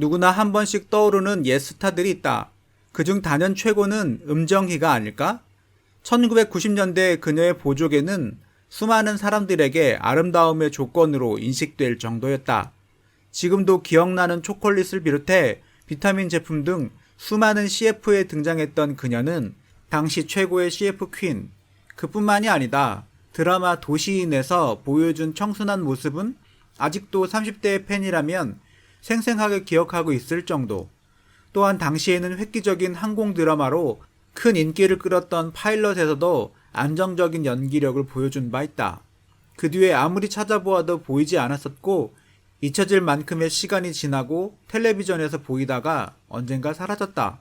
누구나 한 번씩 떠오르는 옛 스타들이 있다. 그중 단연 최고는 음정희가 아닐까? 1990년대 그녀의 보조개는 수많은 사람들에게 아름다움의 조건으로 인식될 정도였다. 지금도 기억나는 초콜릿을 비롯해 비타민 제품 등 수많은 CF에 등장했던 그녀는 당시 최고의 CF 퀸. 그뿐만이 아니다. 드라마 도시인에서 보여준 청순한 모습은 아직도 30대의 팬이라면 생생하게 기억하고 있을 정도. 또한 당시에는 획기적인 항공 드라마로 큰 인기를 끌었던 파일럿에서도 안정적인 연기력을 보여준 바 있다. 그 뒤에 아무리 찾아보아도 보이지 않았었고 잊혀질 만큼의 시간이 지나고 텔레비전에서 보이다가 언젠가 사라졌다.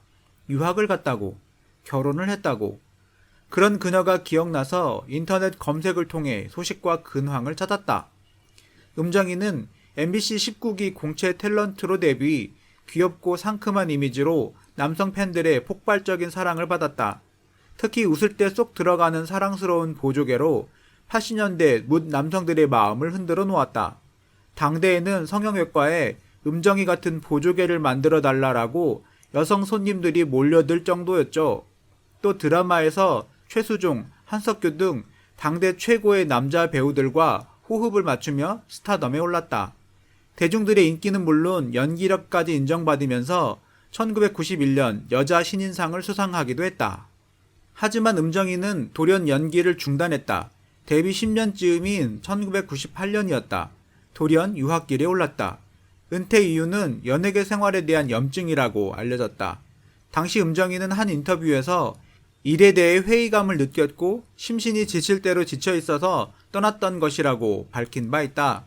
유학을 갔다고, 결혼을 했다고. 그런 그녀가 기억나서 인터넷 검색을 통해 소식과 근황을 찾았다. 음정희는 MBC 19기 공채 탤런트로 데뷔, 귀엽고 상큼한 이미지로 남성 팬들의 폭발적인 사랑을 받았다. 특히 웃을 때 쏙 들어가는 사랑스러운 보조개로 80년대 묻 남성들의 마음을 흔들어 놓았다. 당대에는 성형외과에 음정희 같은 보조개를 만들어 달라라고 여성 손님들이 몰려들 정도였죠. 또 드라마에서 최수종, 한석규 등 당대 최고의 남자 배우들과 호흡을 맞추며 스타덤에 올랐다. 대중들의 인기는 물론 연기력까지 인정받으면서 1991년 여자 신인상을 수상하기도 했다. 하지만 음정희는 돌연 연기를 중단했다. 데뷔 10년쯤인 1998년이었다. 돌연 유학길에 올랐다. 은퇴 이유는 연예계 생활에 대한 염증이라고 알려졌다. 당시 음정희는 한 인터뷰에서 일에 대해 회의감을 느꼈고 심신이 지칠 대로 지쳐 있어서 떠났던 것이라고 밝힌 바 있다.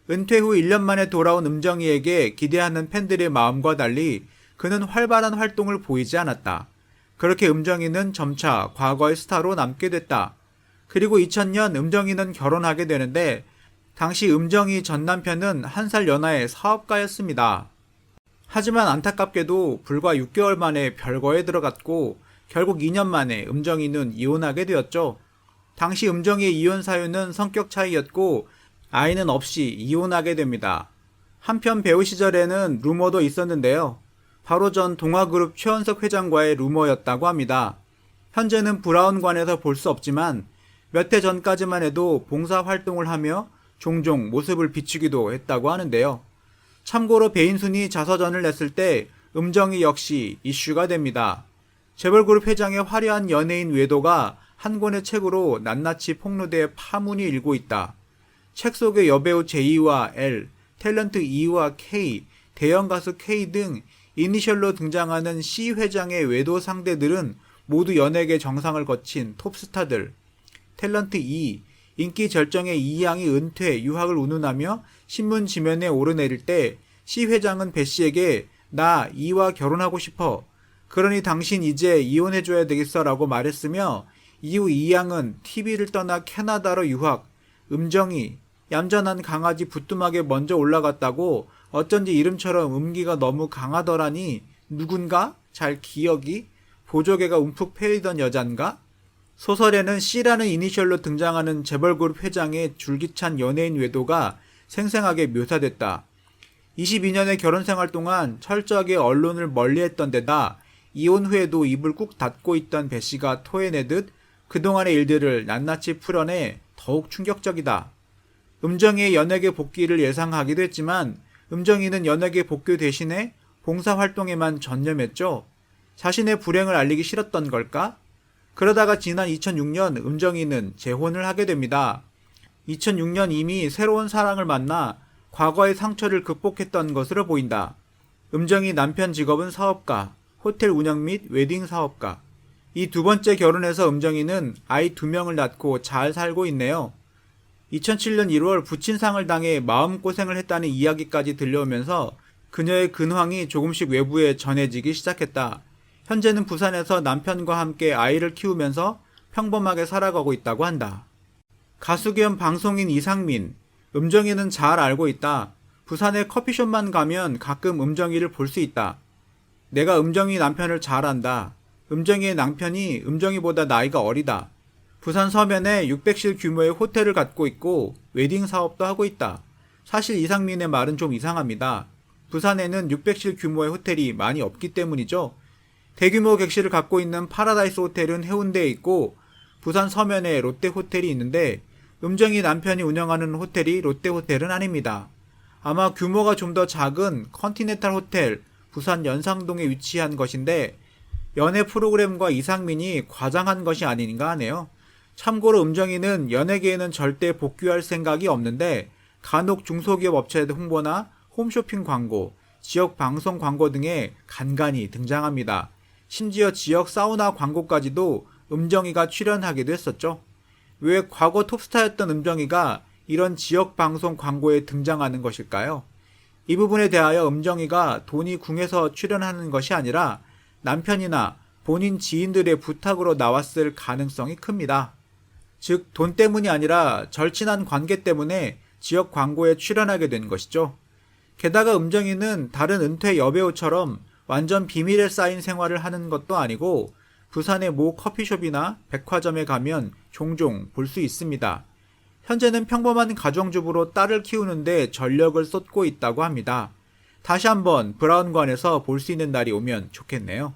은퇴 후 1년 만에 돌아온 음정희에게 기대하는 팬들의 마음과 달리 그는 활발한 활동을 보이지 않았다. 그렇게 음정희는 점차 과거의 스타로 남게 됐다. 그리고 2000년 음정희는 결혼하게 되는데 당시 음정희 전 남편은 1살 연하의 사업가였습니다. 하지만 안타깝게도 불과 6개월 만에 별거에 들어갔고 결국 2년 만에 음정희는 이혼하게 되었죠. 당시 음정희의 이혼 사유는 성격 차이였고 아이는 없이 이혼하게 됩니다. 한편 배우 시절에는 루머도 있었는데요. 바로 전 동아그룹 최원석 회장과의 루머였다고 합니다. 현재는 브라운관에서 볼 수 없지만 몇 해 전까지만 해도 봉사활동을 하며 종종 모습을 비추기도 했다고 하는데요. 참고로 배인순이 자서전을 냈을 때 음정희 역시 이슈가 됩니다. 재벌그룹 회장의 화려한 연예인 외도가 한 권의 책으로 낱낱이 폭로돼 파문이 일고 있다. 책 속의 여배우 J와 L, 탤런트 E와 K, 대형 가수 K 등 이니셜로 등장하는 C 회장의 외도 상대들은 모두 연예계 정상을 거친 톱스타들. 탤런트 E, 인기 절정의 이 양이 은퇴, 유학을 운운하며 신문 지면에 오르내릴 때 C 회장은 배 씨에게 나 E와 결혼하고 싶어. 그러니 당신 이제 이혼해줘야 되겠어 라고 말했으며 이후 이 양은 TV를 떠나 캐나다로 유학, 음정희, 얌전한 강아지 부뚜막에 먼저 올라갔다고 어쩐지 이름처럼 음기가 너무 강하더라니 누군가? 잘 기억이? 보조개가 움푹 패이던 여잔가? 소설에는 C라는 이니셜로 등장하는 재벌그룹 회장의 줄기찬 연예인 외도가 생생하게 묘사됐다. 22년의 결혼생활 동안 철저하게 언론을 멀리했던 데다 이혼 후에도 입을 꾹 닫고 있던 배 씨가 토해내듯 그동안의 일들을 낱낱이 풀어내 더욱 충격적이다. 음정희의 연예계 복귀를 예상하기도 했지만 음정희는 연예계 복귀 대신에 봉사활동에만 전념했죠. 자신의 불행을 알리기 싫었던 걸까? 그러다가 지난 2006년 음정희는 재혼을 하게 됩니다. 2006년 이미 새로운 사랑을 만나 과거의 상처를 극복했던 것으로 보인다. 음정희 남편 직업은 사업가, 호텔 운영 및 웨딩 사업가. 이 두 번째 결혼에서 음정희는 아이 2명을 낳고 잘 살고 있네요. 2007년 1월 부친상을 당해 마음고생을 했다는 이야기까지 들려오면서 그녀의 근황이 조금씩 외부에 전해지기 시작했다. 현재는 부산에서 남편과 함께 아이를 키우면서 평범하게 살아가고 있다고 한다. 가수 겸 방송인 이상민, 음정희는 잘 알고 있다. 부산에 커피숍만 가면 가끔 음정희를 볼 수 있다. 내가 음정희 남편을 잘 안다. 음정희의 남편이 음정희보다 나이가 어리다. 부산 서면에 600실 규모의 호텔을 갖고 있고 웨딩 사업도 하고 있다. 사실 이상민의 말은 좀 이상합니다. 부산에는 600실 규모의 호텔이 많이 없기 때문이죠. 대규모 객실을 갖고 있는 파라다이스 호텔은 해운대에 있고 부산 서면에 롯데호텔이 있는데 음정희 남편이 운영하는 호텔이 롯데호텔은 아닙니다. 아마 규모가 좀 더 작은 컨티넨탈 호텔 부산 연상동에 위치한 것인데 연애 프로그램과 이상민이 과장한 것이 아닌가 하네요. 참고로 음정희는 연예계에는 절대 복귀할 생각이 없는데 간혹 중소기업 업체들 홍보나 홈쇼핑 광고, 지역 방송 광고 등에 간간히 등장합니다. 심지어 지역 사우나 광고까지도 음정희가 출연하기도 했었죠. 왜 과거 톱스타였던 음정희가 이런 지역 방송 광고에 등장하는 것일까요? 이 부분에 대하여 음정희가 돈이 궁해서 출연하는 것이 아니라 남편이나 본인 지인들의 부탁으로 나왔을 가능성이 큽니다. 즉, 돈 때문이 아니라 절친한 관계 때문에 지역 광고에 출연하게 된 것이죠. 게다가 음정희는 다른 은퇴 여배우처럼 완전 비밀에 쌓인 생활을 하는 것도 아니고 부산의 모 커피숍이나 백화점에 가면 종종 볼 수 있습니다. 현재는 평범한 가정주부로 딸을 키우는데 전력을 쏟고 있다고 합니다. 다시 한번 브라운관에서 볼 수 있는 날이 오면 좋겠네요.